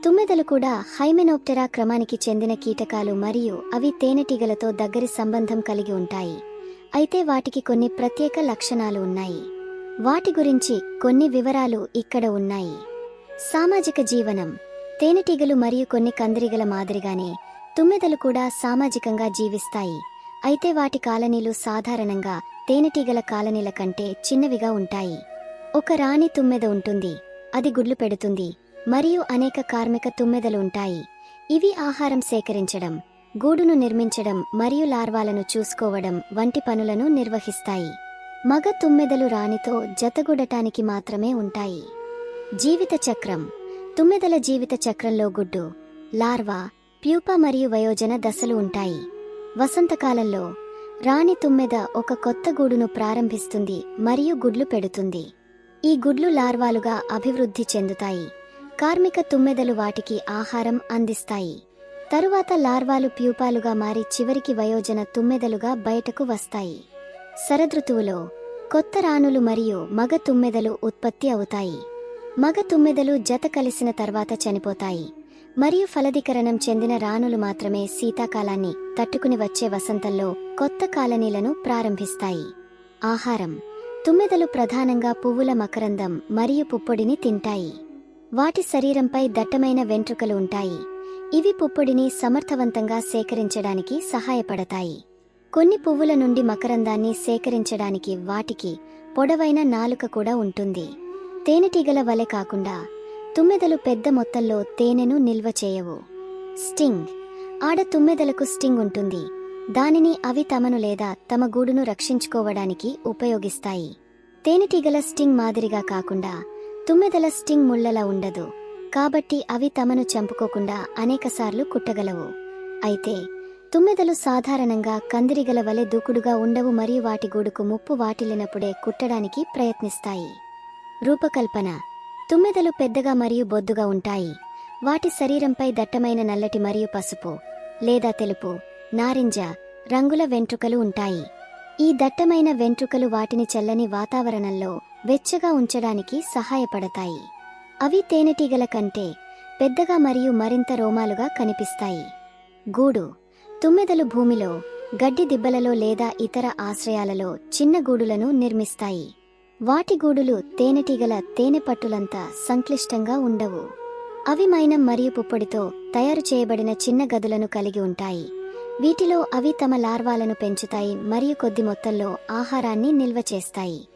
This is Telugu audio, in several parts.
తుమ్మెదలు కూడా హైమెనోప్టెరా క్రమానికి చెందిన కీటకాలు మరియు అవి తేనెటీగలతో దగ్గరి సంబంధం కలిగి ఉంటాయి. అయితే వాటికి కొన్ని ప్రత్యేక లక్షణాలు ఉన్నాయి. వాటి గురించి కొన్ని వివరాలు ఇక్కడ ఉన్నాయి. సామాజిక జీవనం. తేనెటీగలు మరియు కొన్ని కందిరీగల మాదిరిగానే తుమ్మెదలు కూడా సామాజికంగా జీవిస్తాయి. అయితే వాటి కాలనీలు సాధారణంగా తేనెటీగల కాలనీల కంటే చిన్నవిగా ఉంటాయి. ఒక రాణి తుమ్మెద ఉంటుంది. అది గుడ్లు పెడుతుంది మరియు అనేక కార్మిక తుమ్మెదలు ఉంటాయి. ఇవి ఆహారం సేకరించడం, గూడును నిర్మించడం మరియు లార్వాలను చూసుకోవడం వంటి పనులను నిర్వహిస్తాయి. మగ తుమ్మెదలు రాణితో జతగూడటానికి మాత్రమే ఉంటాయి. జీవిత చక్రం. తుమ్మెదల జీవిత చక్రంలో గుడ్డు, లార్వా, ప్యూపా మరియు వయోజన దశలు ఉంటాయి. వసంతకాలంలో రాణి తుమ్మెద ఒక కొత్త గూడును ప్రారంభిస్తుంది మరియు గుడ్లు పెడుతుంది. ఈ గుడ్లు లార్వాలుగా అభివృద్ధి చెందుతాయి. కార్మిక తుమ్మెదలు వాటికి ఆహారం అందిస్తాయి. తరువాత లార్వాలు ప్యూపాలుగా మారి చివరికి వయోజన తుమ్మెదలుగా బయటకు వస్తాయి. శరదృతువులో కొత్త రాణులు మరియు మగ తుమ్మెదలు ఉత్పత్తి అవుతాయి. మగ తుమ్మెదలు జత కలిసిన తర్వాత చనిపోతాయి మరియు ఫలదీకరణం చెందిన రాణులు మాత్రమే శీతాకాలాన్ని తట్టుకుని వచ్చే వసంతంలో కొత్త కాలనీలను ప్రారంభిస్తాయి. ఆహారం. తుమ్మెదలు ప్రధానంగా పువ్వుల మకరందం మరియు పుప్పొడిని తింటాయి. వాటి శరీరంపై దట్టమైన వెంట్రుకలు ఉంటాయి. ఇవి పుప్పొడిని సమర్థవంతంగా సేకరించడానికి సహాయపడతాయి. కొన్ని పువ్వుల నుండి మకరందాన్ని సేకరించడానికి వాటికి పొడవైన నాలుక కూడా ఉంటుంది. తేనెటీగల వలె కాకుండా తుమ్మెదలు పెద్ద మొత్తంలో తేనెను నిల్వ చేయవు. స్టింగ్. ఆడ తుమ్మెదలకు స్టింగ్ ఉంటుంది. దానిని అవి తమను లేదా తమ గూడును రక్షించుకోవడానికి ఉపయోగిస్తాయి. తేనెటీగల స్టింగ్ మాదిరిగా కాకుండా తుమ్మెదల స్టింగ్ ముళ్ళలా ఉండదు. కాబట్టి అవి తమను చంపుకోకుండా అనేకసార్లు కుట్టగలవు. అయితే తుమ్మెదలు సాధారణంగా కందిరీగల వలె దూకుడుగా ఉండవు మరియు వాటి గూడుకు ముప్పు వాటిల్లినప్పుడే కుట్టడానికి ప్రయత్నిస్తాయి. రూపకల్పన. తుమ్మెదలు పెద్దగా మరియు బొద్దుగా ఉంటాయి. వాటి శరీరంపై దట్టమైన నల్లటి మరియు పసుపు లేదా తెలుపు, నారింజ రంగుల వెంట్రుకలు ఉంటాయి. ఈ దట్టమైన వెంట్రుకలు వాటిని చల్లని వాతావరణంలో వెచ్చగా ఉంచడానికి సహాయపడతాయి. అవి తేనెటీగల కంటే పెద్దగా మరియు మరింత రోమాలుగా కనిపిస్తాయి. గూడు. తుమ్మెదలు భూమిలో, గడ్డి దిబ్బలలో లేదా ఇతర ఆశ్రయాలలో చిన్న గూడులను నిర్మిస్తాయి. వాటి గూడులు తేనెటీగల తేనెపట్టులంతా సంక్లిష్టంగా ఉండవు. అవి మైనం మరియు పుప్పొడితో తయారు చేయబడిన చిన్న గదులను కలిగి ఉంటాయి. వీటిలో అవి తమ లార్వాలను పెంచుతాయి మరియు కొద్ది మొత్తంలో ఆహారాన్ని నిల్వ చేస్తాయి.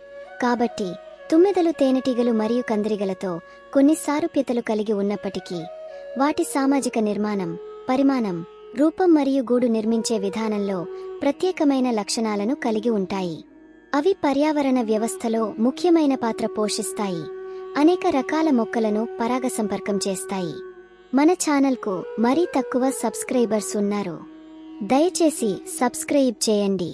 కాబట్టి తుమ్మెదలు తేనెటీగలు మరియు కందిరీగలతో కొన్ని సారూప్యతలు కలిగి ఉన్నప్పటికీ వాటి సామాజిక నిర్మాణం, పరిమాణం, రూపం మరియు గూడు నిర్మించే విధానంలో ప్రత్యేకమైన లక్షణాలను కలిగి ఉంటాయి. అవి పర్యావరణ వ్యవస్థలో ముఖ్యమైన పాత్ర పోషిస్తాయి. అనేక రకాల మొక్కలను పరాగ సంపర్కం చేస్తాయి. మన ఛానల్కు మరీ తక్కువ సబ్స్క్రైబర్స్ ఉన్నారు. దయచేసి సబ్స్క్రైబ్ చేయండి.